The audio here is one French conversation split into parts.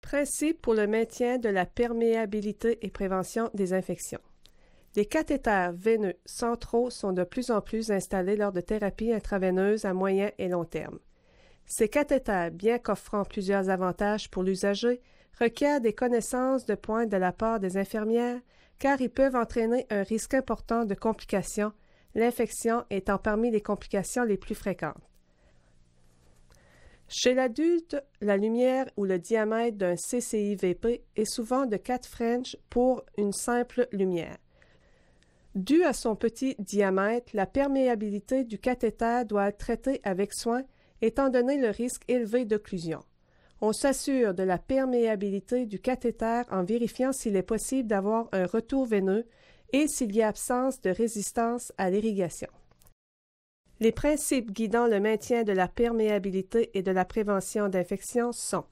Principe pour le maintien de la perméabilité et prévention des infections. Les cathéters veineux centraux sont de plus en plus installés lors de thérapies intraveineuses à moyen et long terme. Ces cathéters, bien qu'offrant plusieurs avantages pour l'usager, requièrent des connaissances de pointe de la part des infirmières car ils peuvent entraîner un risque important de complications, l'infection étant parmi les complications les plus fréquentes. Chez l'adulte, la lumière ou le diamètre d'un CCIVP est souvent de 4 French pour une simple lumière. Dû à son petit diamètre, la perméabilité du cathéter doit être traitée avec soin étant donné le risque élevé d'occlusion. On s'assure de la perméabilité du cathéter en vérifiant s'il est possible d'avoir un retour veineux et s'il y a absence de résistance à l'irrigation. Les principes guidant le maintien de la perméabilité et de la prévention d'infections sont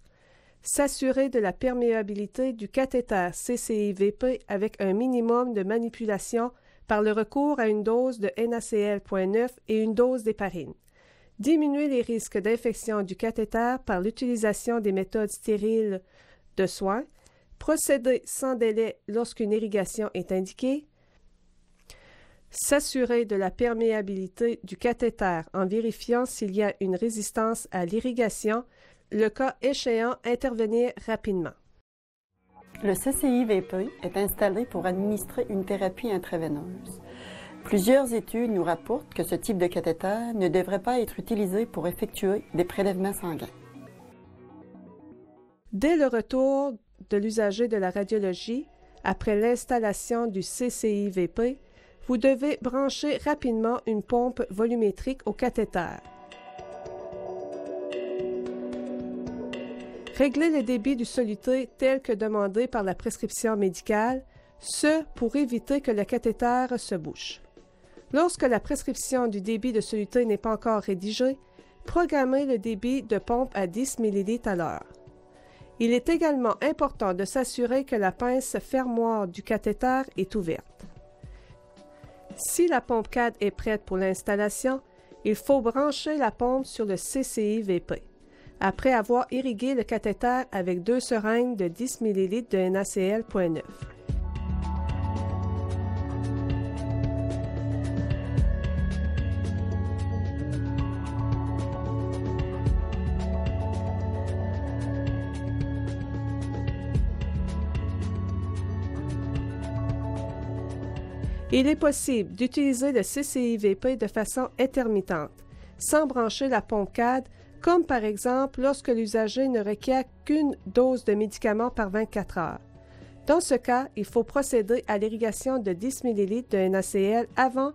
s'assurer de la perméabilité du cathéter CCIVP avec un minimum de manipulation par le recours à une dose de NaCl.9 et une dose d'héparine. Diminuer les risques d'infection du cathéter par l'utilisation des méthodes stériles de soins. Procéder sans délai lorsqu'une irrigation est indiquée. S'assurer de la perméabilité du cathéter en vérifiant s'il y a une résistance à l'irrigation, le cas échéant, intervenir rapidement. Le CCIVP est installé pour administrer une thérapie intraveineuse. Plusieurs études nous rapportent que ce type de cathéter ne devrait pas être utilisé pour effectuer des prélèvements sanguins. Dès le retour de l'usager de la radiologie, après l'installation du CCIVP, vous devez brancher rapidement une pompe volumétrique au cathéter. Réglez le débit du soluté tel que demandé par la prescription médicale, ce pour éviter que le cathéter se bouche. Lorsque la prescription du débit de soluté n'est pas encore rédigée, programmez le débit de pompe à 10 ml à l'heure. Il est également important de s'assurer que la pince fermoire du cathéter est ouverte. Si la pompe CAD est prête pour l'installation, il faut brancher la pompe sur le CCIVP. Après avoir irrigué le cathéter avec 2 seringues de 10 ml de NaCl.9. Il est possible d'utiliser le CCIVP de façon intermittente, sans brancher la pompe CAD, comme par exemple lorsque l'usager ne requiert qu'une dose de médicament par 24 heures. Dans ce cas, il faut procéder à l'irrigation de 10 ml de NaCl avant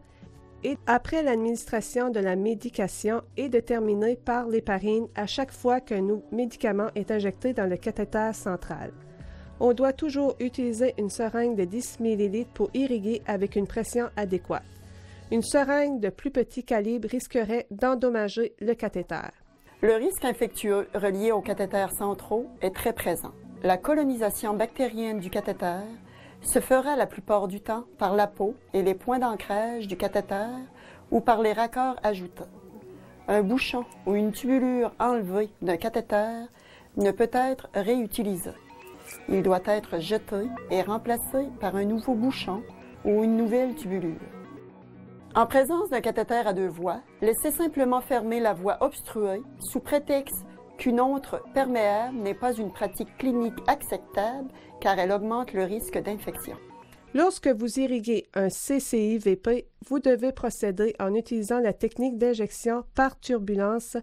et après l'administration de la médication et de terminer par l'héparine à chaque fois qu'un médicament est injecté dans le cathéter central. On doit toujours utiliser une seringue de 10 ml pour irriguer avec une pression adéquate. Une seringue de plus petit calibre risquerait d'endommager le cathéter. Le risque infectieux relié aux cathéters centraux est très présent. La colonisation bactérienne du cathéter se fera la plupart du temps par la peau et les points d'ancrage du cathéter ou par les raccords ajoutés. Un bouchon ou une tubulure enlevée d'un cathéter ne peut être réutilisé. Il doit être jeté et remplacé par un nouveau bouchon ou une nouvelle tubulure. En présence d'un cathéter à 2 voies, laissez simplement fermer la voie obstruée sous prétexte qu'une autre perméable n'est pas une pratique clinique acceptable car elle augmente le risque d'infection. Lorsque vous irriguez un CCIVP, vous devez procéder en utilisant la technique d'injection par turbulence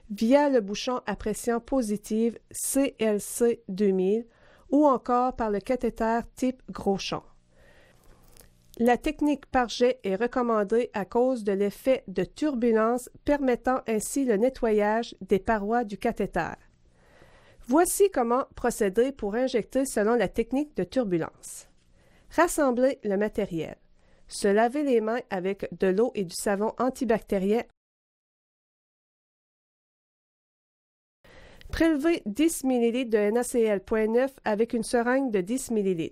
via le bouchon à pression positive CLC 2000 ou encore par le cathéter type Grochon. La technique par jet est recommandée à cause de l'effet de turbulence permettant ainsi le nettoyage des parois du cathéter. Voici comment procéder pour injecter selon la technique de turbulence. Rassemblez le matériel. Se laver les mains avec de l'eau et du savon antibactérien. Prélevez 10 ml de NaCl.9 avec une seringue de 10 ml.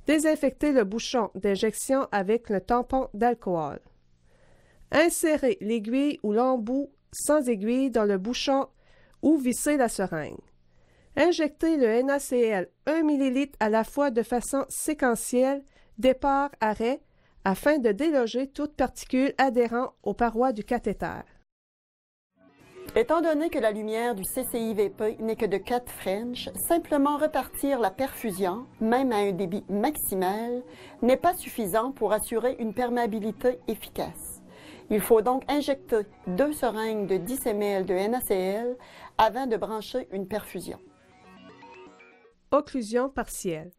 Désinfectez le bouchon d'injection avec le tampon d'alcool. Insérez l'aiguille ou l'embout sans aiguille dans le bouchon ou vissez la seringue. Injectez le NaCl 1 ml à la fois de façon séquentielle, départ-arrêt, afin de déloger toute particule adhérant aux parois du cathéter. Étant donné que la lumière du CCIVP n'est que de 4 French, simplement repartir la perfusion, même à un débit maximal, n'est pas suffisant pour assurer une perméabilité efficace. Il faut donc injecter 2 seringues de 10 ml de NaCl avant de brancher une perfusion. Occlusion partielle.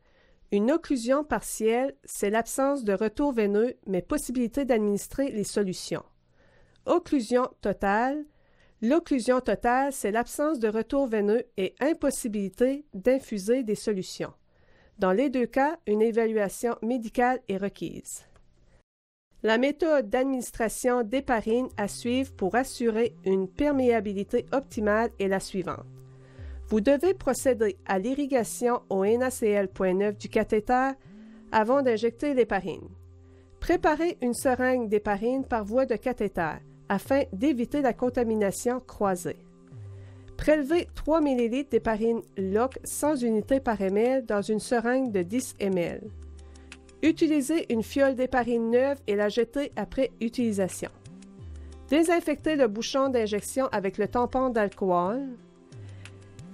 Une occlusion partielle, c'est l'absence de retour veineux, mais possibilité d'administrer les solutions. Occlusion totale. L'occlusion totale, c'est l'absence de retour veineux et impossibilité d'infuser des solutions. Dans les deux cas, une évaluation médicale est requise. La méthode d'administration d'héparine à suivre pour assurer une perméabilité optimale est la suivante. Vous devez procéder à l'irrigation au NaCl.9 du cathéter avant d'injecter l'héparine. Préparez une seringue d'héparine par voie de cathéter afin d'éviter la contamination croisée. Prélevez 3 ml d'héparine LOC 100 unités par ml dans une seringue de 10 ml. Utilisez une fiole d'héparine neuve et la jetez après utilisation. Désinfectez le bouchon d'injection avec le tampon d'alcool.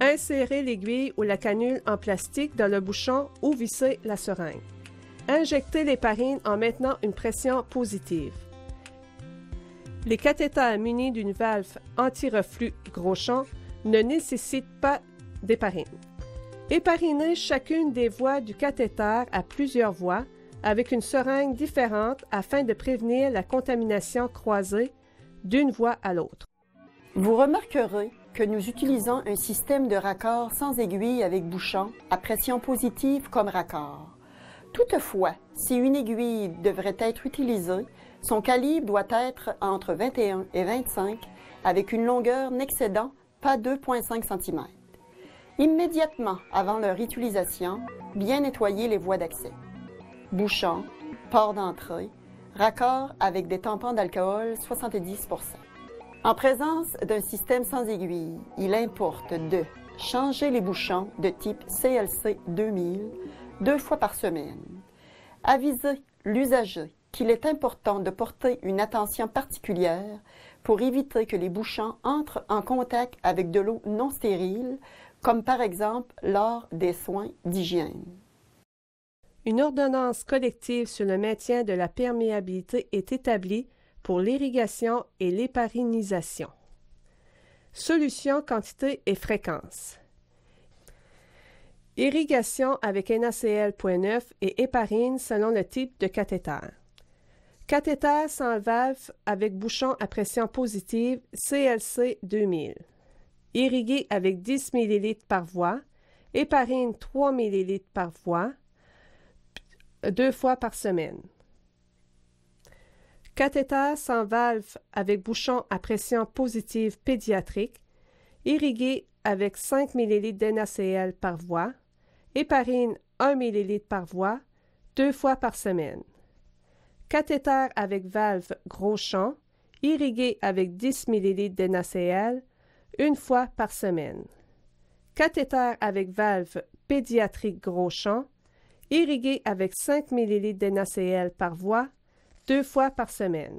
Insérez l'aiguille ou la canule en plastique dans le bouchon ou vissez la seringue. Injectez l'héparine en maintenant une pression positive. Les cathéters munis d'une valve anti-reflux gros champ ne nécessitent pas d'héparine. Héparinez chacune des voies du cathéter à plusieurs voies avec une seringue différente afin de prévenir la contamination croisée d'une voie à l'autre. Vous remarquerez que nous utilisons un système de raccord sans aiguille avec bouchon à pression positive comme raccord. Toutefois, si une aiguille devrait être utilisée, son calibre doit être entre 21 et 25 avec une longueur n'excédant pas 2,5 cm. Immédiatement avant leur utilisation, bien nettoyer les voies d'accès. Bouchon, port d'entrée, raccord avec des tampons d'alcool 70 %. En présence d'un système sans aiguille, il importe de changer les bouchons de type CLC 2000 2 fois par semaine. Aviser l'usager qu'il est important de porter une attention particulière pour éviter que les bouchons entrent en contact avec de l'eau non stérile, comme par exemple lors des soins d'hygiène. Une ordonnance collective sur le maintien de la perméabilité est établie pour l'irrigation et l'héparinisation. Solution, quantité et fréquence. Irrigation avec NaCl.9 et héparine selon le type de cathéter. Cathéter sans valve avec bouchon à pression positive CLC 2000. Irrigué avec 10 ml par voie. Héparine 3 ml par voie. 2 fois par semaine. Cathéter sans valve avec bouchon à pression positive pédiatrique. Irrigué avec 5 ml d'NaCl par voie. Héparine 1 ml par voie, 2 fois par semaine. Cathéter avec valve gros champ, irrigué avec 10 ml d'NaCl, 1 fois par semaine. Cathéter avec valve pédiatrique gros champ, irrigué avec 5 ml d'NaCl par voie, 2 fois par semaine.